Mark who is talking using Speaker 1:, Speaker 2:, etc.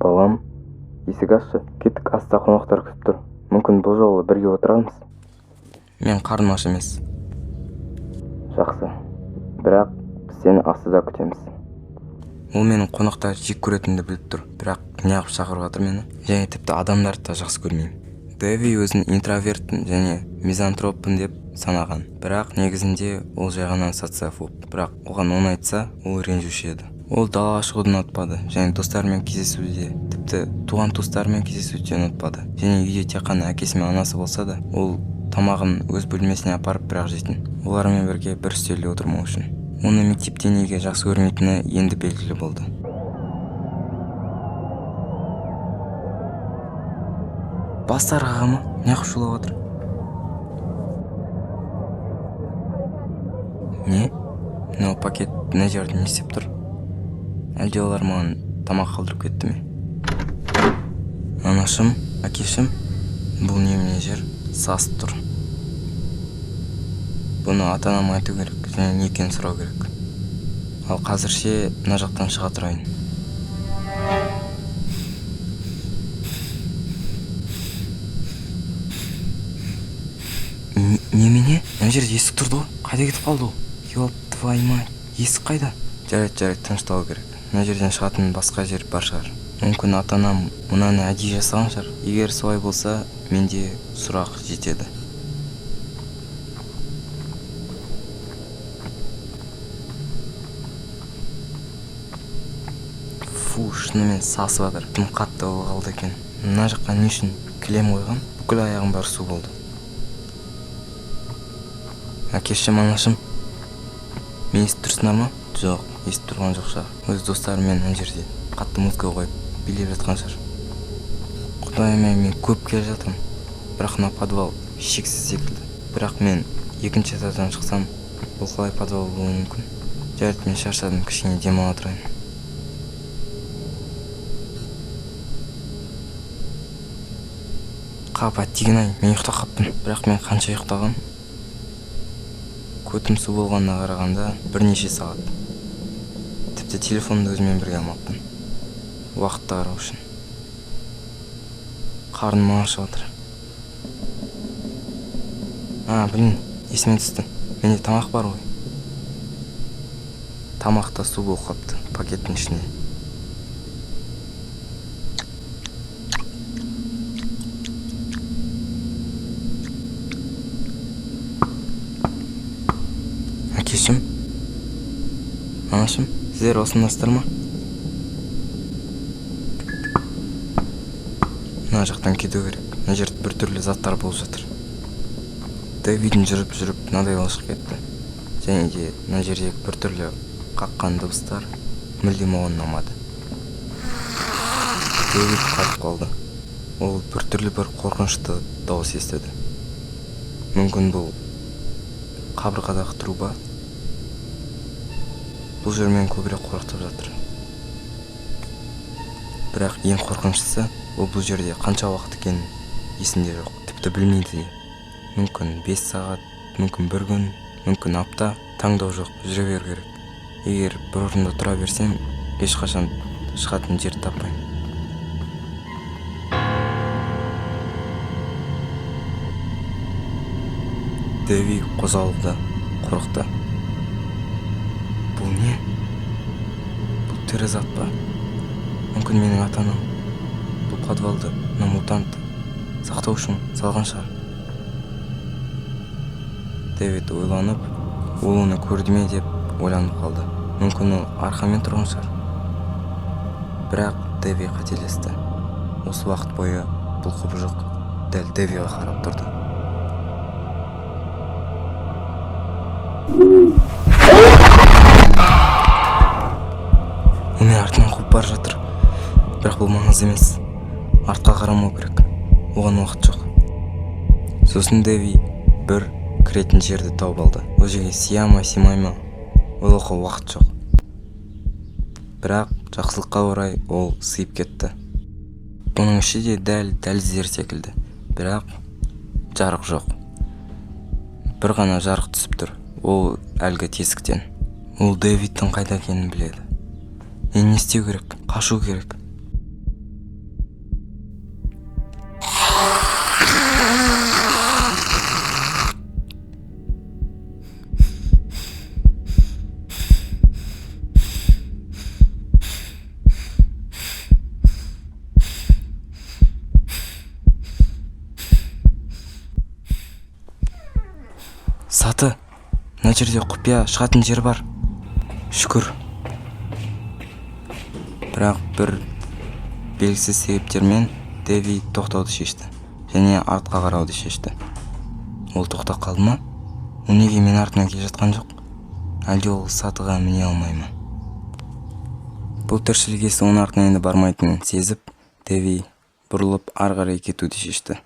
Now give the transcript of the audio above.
Speaker 1: Балам, есік ашшы, кеттік, аста қонақтар күтіп тұр. Мүмкін бұл жолы бірге отырармыз.
Speaker 2: Мен қарным аш емес.
Speaker 1: Жақсы, бірақ біз сені астыда күтеміз.
Speaker 2: Ол менің қонақтар жек көретінімді біліп тұр, бірақ неғып шақырып жатыр мені, және тіпті адамдарды да жақсы көрмеймін. Дэви өзін интровертпін және мизантроппын деп санаған, бірақ негізінде ол жай ғана социофоб. Бірақ оған оны айтса, ол ренжуші еді. Ол далаға шығуды ұнатпады және достарымен кездесуде, тіпті туған туыстарымен кездесуде ұнатпады. Және үйде тек қана әкесі мен анасы болса да, ол тамағын өз бөлмесіне апарып бірақ жейтін. Олармен бірге бір үстелде отырмау үшін. Оны мектепте неге жақсы көрмейтіні енді белгілі болды. Бастар ағамы неғып шулап отыр? Не? Мынау пакет мына жерде не істеп тұр? Әлде олар маған тамақ қалдырып кетті ме? Анашым, әкешім, бұл немене жер? Сасып тұр. Бұны ата-анама айту керек және не екенін сұрау керек. Ал қазірше мына жақтан шыға тұрайын. Немене? Мына жерде есік тұрды ғой. Қайда кетіп қалды ол? Ёп твою мать, есік қайда? Жарайды, тынышталу керек. Мына жерден шығатын басқа жер бар шығар. Мүмкін ата-анам мынаны әдейі жасаған шығар. Егер солай болса, менде сұрақ жетеді. Фу, шынымен сасып жатыр. Тым қатты қалды екен. Мына жаққа не үшін кілем қойған? Бүкіл аяғым бәрі су болды. Әкешім, анашым, мен естіп тұрсыңдар ма? Жоқ, естіп тұрған жоқ шығар. Өз достарымен мына жерде қатты музыка қойып билеп жатқан шығар. Құдайым-ай, мен көп келе жатырмын. Бірақ мына подвал шексіз секілді. Бірақ мен екінші этаждан шықсам, бұл қалай подвал болуы мүмкін? Жарайды, мен шаршадым, кішкене демала тұрайын. Қапа тиген-ай, мен ұйықтап қаптым. Бірақ мен қанша ұйықтағам? Көтім су болғанына қарағанда бірнеше сағат. Тіпті телефонды өзімен бірге алмаппын. Уақытты қарау үшін. Қарным ашып жатыр. Блин, есіме түсті. Менде тамақ бар ғой. Тамақта су болып қапты пакеттің ішіне. Әкешім, анашым, сіздер осындасыздар ма? Мына жақтан кету керек. Мына жерде біртүрлі заттар болып жатыр. Дэвидің жүріп мынадай лашық кетті. Және де мына жердегі біртүрлі қаққан дыбыстар мүлдем оған ұнамады. Дэвид қатып қалды. Ол біртүрлі бір қорқынышты дауыс естіді. Мүмкін бұл қабырғадағы труба. Бұл жер мені көбірек қорқытып жатыр. Бірақ ең қорқыныштысы, ол бұл жерде қанша уақыт екенін есінде жоқ. Тіпті білмейді де. Мүмкін 5 сағат, мүмкін 1 күн, мүмкін апта, таңдау жоқ, жүре беру керек. Егер бір орында тұра берсем, ешқашан шығатын жер таппаймын. Дэви қозғалды, қорықты. Бұл не? Бұл тірі зат па? Мүмкін менің ата-анам бұл подвалды, мына мутантты сақтау үшін салған шығар. Дэвид ойланып, ол оны көрді ме деп ойланып қалды. Мүмкін ол арқамен тұрған шығар. Бірақ Дэви қателесті. Осы уақыт бойы бұл құбыжық дәл Дэвиға қарап тұрды. Оны артынан қуып бара жатыр. Бірақ бұл маңызды емес. Артқа қарамау керек. Оған уақыт жоқ. Сосын Дэви бір кіретін жерді тауып алды. Ол жерге сия ма, симай ма, ойлауға уақыт жоқ. Бірақ жақсылыққа орай ол сыйып кетті. Бұның іші де дәліздер секілді. Бірақ жарық жоқ. Бір ғана жарық түсіп тұр. Ол әлгі тесіктен. Ол Дэвидтің қайда екенін біледі. Не істеу керек? Қашу керек. Саты, мына жерде құпия шығатын жер бар. Шүкір. Бірақ бір белгісіз себептермен Дэви тоқтауды шешті және артқа қарауды шешті. Ол тоқтап қалды ма? Ол неге мен артынан келе жатқан жоқ? Әлде ол сатыға міне алмай ма? Бұл тіршілік иесі оның артынан енді бармайтынын сезіп, Дэви бұрылып ары қарай кетуді шешті.